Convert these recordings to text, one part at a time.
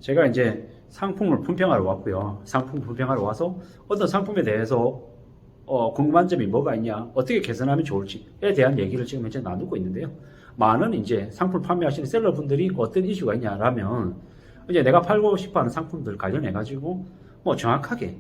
제가 이제 상품을 품평하러 왔고요. 상품 품평하러 와서 어떤 상품에 대해서 궁금한 점이 뭐가 있냐, 어떻게 개선하면 좋을지에 대한 얘기를 지금 현재 나누고 있는데요. 많은 이제 상품 판매하시는 셀러분들이 어떤 이슈가 있냐라면, 이제 내가 팔고 싶어 하는 상품들 관련해가지고 뭐 정확하게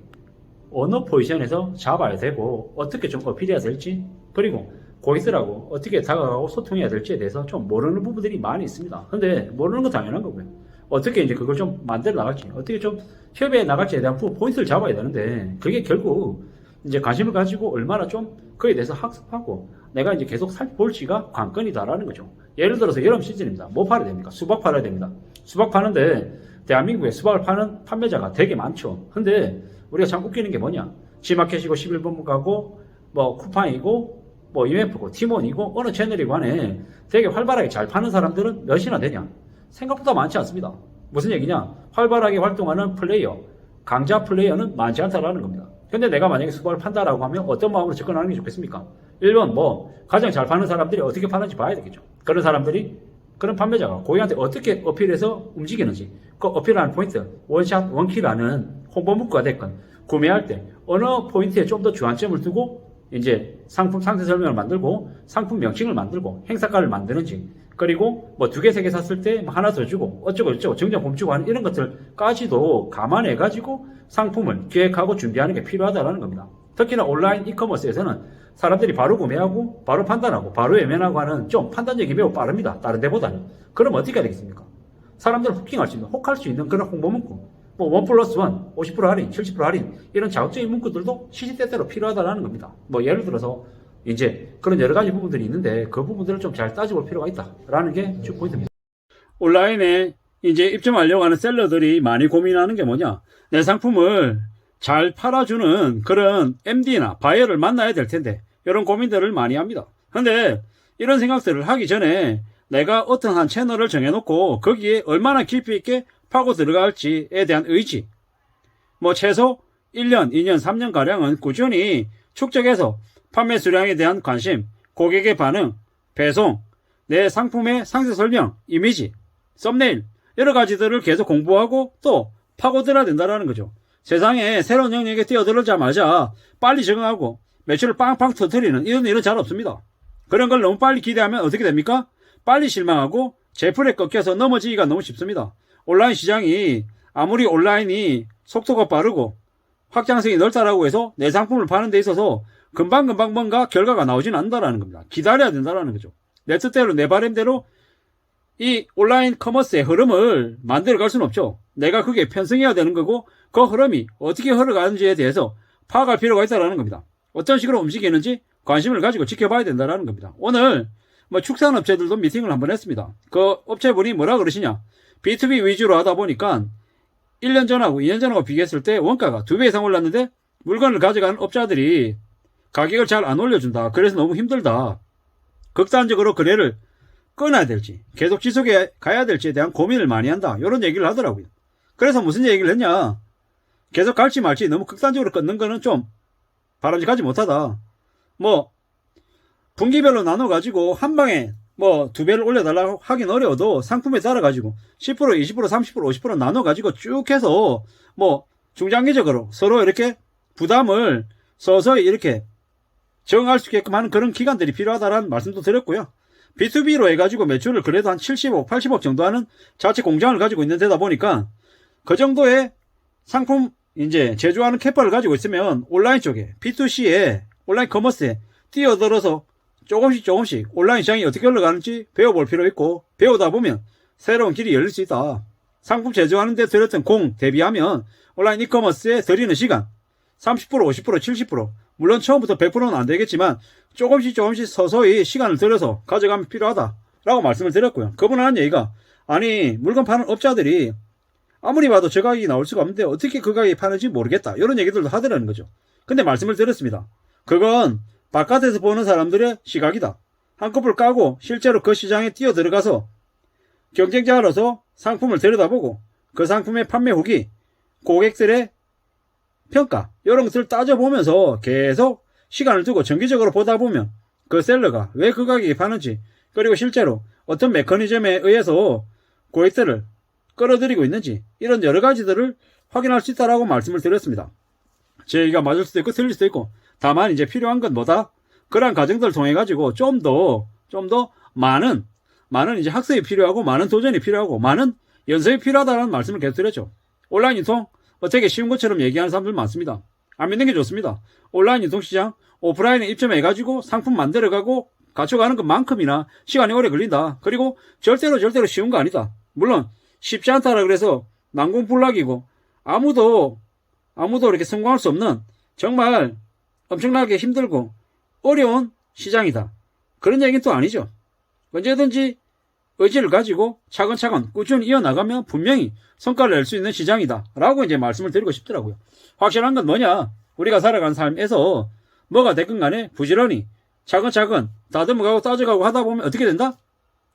어느 포지션에서 잡아야 되고 어떻게 좀 어필해야 될지, 그리고 고객들하고 어떻게 다가가고 소통해야 될지에 대해서 좀 모르는 부분들이 많이 있습니다. 근데 모르는 건 당연한 거고요. 어떻게 이제 그걸 좀 만들어 나갈지, 어떻게 좀 협의해 나갈지에 대한 포인트를 잡아야 되는데, 그게 결국 이제 관심을 가지고 얼마나 좀 그에 대해서 학습하고 내가 이제 계속 살펴볼지가 관건이다라는 거죠. 예를 들어서 여름 시즌입니다. 뭐 팔아야 됩니까? 수박 팔아야 됩니다. 수박 파는데 대한민국에 수박을 파는 판매자가 되게 많죠. 근데 우리가 참 웃기는 게 뭐냐? G마켓이고 11번 가고 뭐 쿠팡이고 뭐 UMF고 티몬이고 어느 채널이고 안에 되게 활발하게 잘 파는 사람들은 몇이나 되냐? 생각보다 많지 않습니다. 무슨 얘기냐? 활발하게 활동하는 플레이어, 강자 플레이어는 많지 않다라는 겁니다. 근데 내가 만약에 수박을 판다라고 하면 어떤 마음으로 접근하는 게 좋겠습니까? 1번 뭐 가장 잘 파는 사람들이 어떻게 파는지 봐야 되겠죠. 그런 사람들이, 그런 판매자가 고객한테 어떻게 어필해서 움직이는지, 그 어필하는 포인트, 원샷 원킬하는 홍보 문구가 됐건, 구매할 때 어느 포인트에 좀 더 주안점을 두고 이제 상품 상세 설명을 만들고 상품 명칭을 만들고 행사가를 만드는지, 그리고 뭐 2개, 3개 샀을 때 하나 더 주고 어쩌고 저쩌고 정정품 주고 하는 이런 것들까지도 감안해 가지고 상품을 기획하고 준비하는 게 필요하다는 겁니다. 특히나 온라인 이커머스에서는 사람들이 바로 구매하고 바로 판단하고 바로 예매하고 하는 좀 판단력이 매우 빠릅니다. 다른 데보다는. 그럼 어떻게 해야 되겠습니까? 사람들을 호킹할 수 있는, 혹할 수 있는 그런 홍보 문구, 뭐 1 플러스 1, 50% 할인, 70% 할인, 이런 자극적인 문구들도 시시때때로 필요하다는 겁니다. 뭐 예를 들어서 이제 그런 여러 가지 부분들이 있는데 그 부분들을 좀 잘 따져볼 필요가 있다라는 게 주 포인트입니다. 온라인에 이제 입점하려고 하는 셀러들이 많이 고민하는 게 뭐냐? 내 상품을 잘 팔아주는 그런 MD나 바이어를 만나야 될 텐데, 이런 고민들을 많이 합니다. 근데 이런 생각들을 하기 전에 내가 어떤 한 채널을 정해놓고 거기에 얼마나 깊이 있게 파고 들어갈지에 대한 의지, 뭐 최소 1년, 2년, 3년가량은 꾸준히 축적해서 판매 수량에 대한 관심, 고객의 반응, 배송, 내 상품의 상세 설명, 이미지, 썸네일, 여러 가지들을 계속 공부하고 또 파고들어야 된다는 거죠. 세상에 새로운 영역에 뛰어들자마자 빨리 적응하고 매출을 빵빵 터뜨리는 이런 일은 잘 없습니다. 그런 걸 너무 빨리 기대하면 어떻게 됩니까? 빨리 실망하고 제풀에 꺾여서 넘어지기가 너무 쉽습니다. 온라인 시장이 아무리 온라인이 속도가 빠르고 확장성이 넓다라고 해서 내 상품을 파는 데 있어서 금방금방 뭔가 결과가 나오진 않는다는 겁니다. 기다려야 된다는 거죠. 내 뜻대로 내 바람대로 이 온라인 커머스의 흐름을 만들어 갈 수는 없죠. 내가 그게 편승해야 되는 거고, 그 흐름이 어떻게 흘러가는지에 대해서 파악할 필요가 있다는 겁니다. 어떤 식으로 움직이는지 관심을 가지고 지켜봐야 된다는 겁니다. 오늘 뭐 축산업체들도 미팅을 한번 했습니다. 그 업체분이 뭐라 그러시냐? B2B 위주로 하다 보니까 1년 전하고 2년 전하고 비교했을 때 원가가 2배 이상 올랐는데 물건을 가져가는 업자들이 가격을 잘 안 올려준다. 그래서 너무 힘들다. 극단적으로 거래를 끊어야 될지 계속 지속해 가야 될지에 대한 고민을 많이 한다. 이런 얘기를 하더라고요. 그래서 무슨 얘기를 했냐? 계속 갈지 말지 너무 극단적으로 끊는 거는 좀 바람직하지 못하다. 뭐 분기별로 나눠가지고 한 방에 뭐 2배를 올려달라고 하긴 어려워도 상품에 따라가지고 10%, 20%, 30%, 50% 나눠가지고 쭉 해서 뭐 중장기적으로 서로 이렇게 부담을 서서히 이렇게 정할 수 있게끔 하는 그런 기간들이 필요하다는 말씀도 드렸고요. B2B로 해가지고 매출을 그래도 한 70억, 80억 정도 하는 자체 공장을 가지고 있는 데다 보니까 그 정도의 상품 이제 제조하는 캐파를 가지고 있으면 온라인 쪽에 B2C에 온라인 커머스에 뛰어들어서 조금씩 온라인 시장이 어떻게 흘러가는지 배워볼 필요 있고, 배우다 보면 새로운 길이 열릴 수 있다. 상품 제조하는 데 들였던 공 대비하면 온라인 이커머스에 들이는 시간 30%, 50%, 70%, 물론 처음부터 100%는 안 되겠지만 조금씩 서서히 시간을 들여서 가져가면 필요하다라고 말씀을 드렸고요. 그분은 한 얘기가, 아니 물건 파는 업자들이 아무리 봐도 저 가격이 나올 수가 없는데 어떻게 그 가격에 파는지 모르겠다, 이런 얘기들도 하더라는 거죠. 근데 말씀을 드렸습니다. 그건 바깥에서 보는 사람들의 시각이다. 한꺼풀 까고 실제로 그 시장에 뛰어 들어가서 경쟁자로서 상품을 들여다보고 그 상품의 판매 후기, 고객들의 평가, 이런 것들을 따져보면서 계속 시간을 두고 정기적으로 보다 보면 그 셀러가 왜 그 가격에 파는지, 그리고 실제로 어떤 메커니즘에 의해서 고객들을 끌어들이고 있는지 이런 여러 가지들을 확인할 수 있다라고 말씀을 드렸습니다. 제 얘기가 맞을 수도 있고 틀릴 수도 있고 다만 이제 필요한 건 뭐다? 그러한 과정들을 통해 가지고 좀 더 많은 이제 학습이 필요하고 많은 도전이 필요하고 많은 연습이 필요하다는 말씀을 계속 드렸죠. 온라인 유통 어떻게 쉬운 것처럼 얘기하는 사람들 많습니다. 안 믿는 게 좋습니다. 온라인 유통시장 오프라인에 입점해가지고 상품 만들어가고 갖춰가는 것만큼이나 시간이 오래 걸린다. 그리고 절대로 쉬운 거 아니다. 물론 쉽지 않다라 그래서 난공불락이고 아무도 이렇게 성공할 수 없는 정말 엄청나게 힘들고 어려운 시장이다. 그런 얘기는 또 아니죠. 언제든지 의지를 가지고 차근차근 꾸준히 이어나가면 분명히 성과를 낼 수 있는 시장이다 라고 이제 말씀을 드리고 싶더라고요. 확실한 건 뭐냐, 우리가 살아가는 삶에서 뭐가 됐건 간에 부지런히 차근차근 다듬어가고 따져가고 하다 보면 어떻게 된다?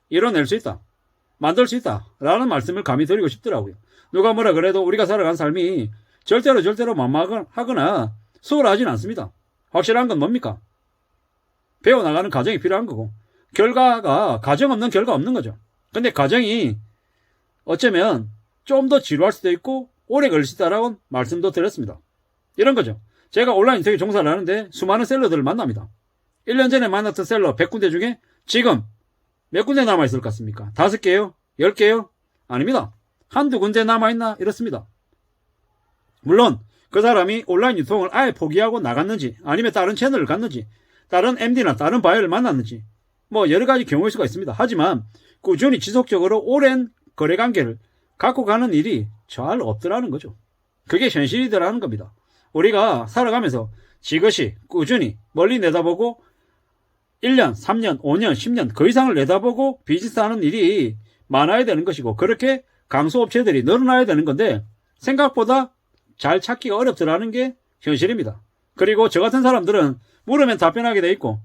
이뤄낼 수 있다, 만들 수 있다 라는 말씀을 감히 드리고 싶더라고요. 누가 뭐라 그래도 우리가 살아가는 삶이 절대로 만만하거나 수월하진 않습니다. 확실한 건 뭡니까? 배워나가는 과정이 필요한 거고 결과가 과정 없는 결과 없는 거죠. 근데 과정이 어쩌면 좀 더 지루할 수도 있고 오래 걸릴 수 있다라고 말씀도 드렸습니다. 이런 거죠. 제가 온라인 인터뷰 종사를 하는데 수많은 셀러들을 만납니다. 1년 전에 만났던 셀러 100군데 중에 지금 몇 군데 남아있을 것 같습니까? 5개요? 10개요? 아닙니다. 한두 군데 남아있나? 이렇습니다. 물론 그 사람이 온라인 유통을 아예 포기하고 나갔는지 아니면 다른 채널을 갔는지 다른 MD나 다른 바이어를 만났는지 뭐 여러 가지 경우일 수가 있습니다. 하지만 꾸준히 지속적으로 오랜 거래관계를 갖고 가는 일이 잘 없더라는 거죠. 그게 현실이더라는 겁니다. 우리가 살아가면서 지그시 꾸준히 멀리 내다보고 1년, 3년, 5년, 10년 그 이상을 내다보고 비즈니스하는 일이 많아야 되는 것이고 그렇게 강소업체들이 늘어나야 되는 건데 생각보다 잘 찾기가 어렵더라는 게 현실입니다. 그리고 저 같은 사람들은 물으면 답변하게 돼 있고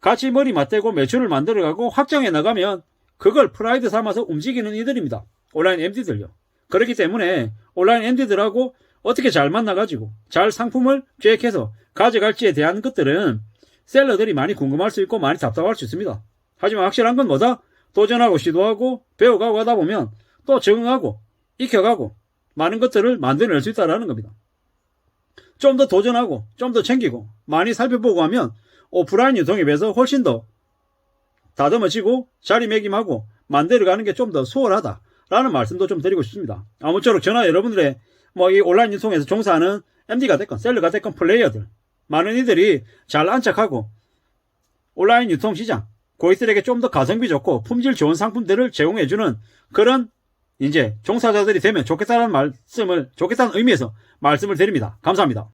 같이 머리 맞대고 매출을 만들어가고 확장해 나가면 그걸 프라이드 삼아서 움직이는 이들입니다. 온라인 MD들요. 그렇기 때문에 온라인 MD들하고 어떻게 잘 만나가지고 잘 상품을 계획해서 가져갈지에 대한 것들은 셀러들이 많이 궁금할 수 있고 많이 답답할 수 있습니다. 하지만 확실한 건 뭐다? 도전하고 시도하고 배워가고 하다 보면 또 적응하고 익혀가고 많은 것들을 만들어낼 수 있다는 겁니다. 좀 더 도전하고 좀 더 챙기고 많이 살펴보고 하면 오프라인 유통에 비해서 훨씬 더 다듬어지고 자리매김하고 만들어가는 게 좀 더 수월하다라는 말씀도 좀 드리고 싶습니다. 아무쪼록 저나 여러분들의 이 온라인 유통에서 종사하는 MD가 됐건 셀러가 됐건 플레이어들 많은 이들이 잘 안착하고 온라인 유통 시장 고객들에게 좀 더 가성비 좋고 품질 좋은 상품들을 제공해주는 그런 이제 종사자들이 되면 좋겠다는 의미에서 말씀을 드립니다. 감사합니다.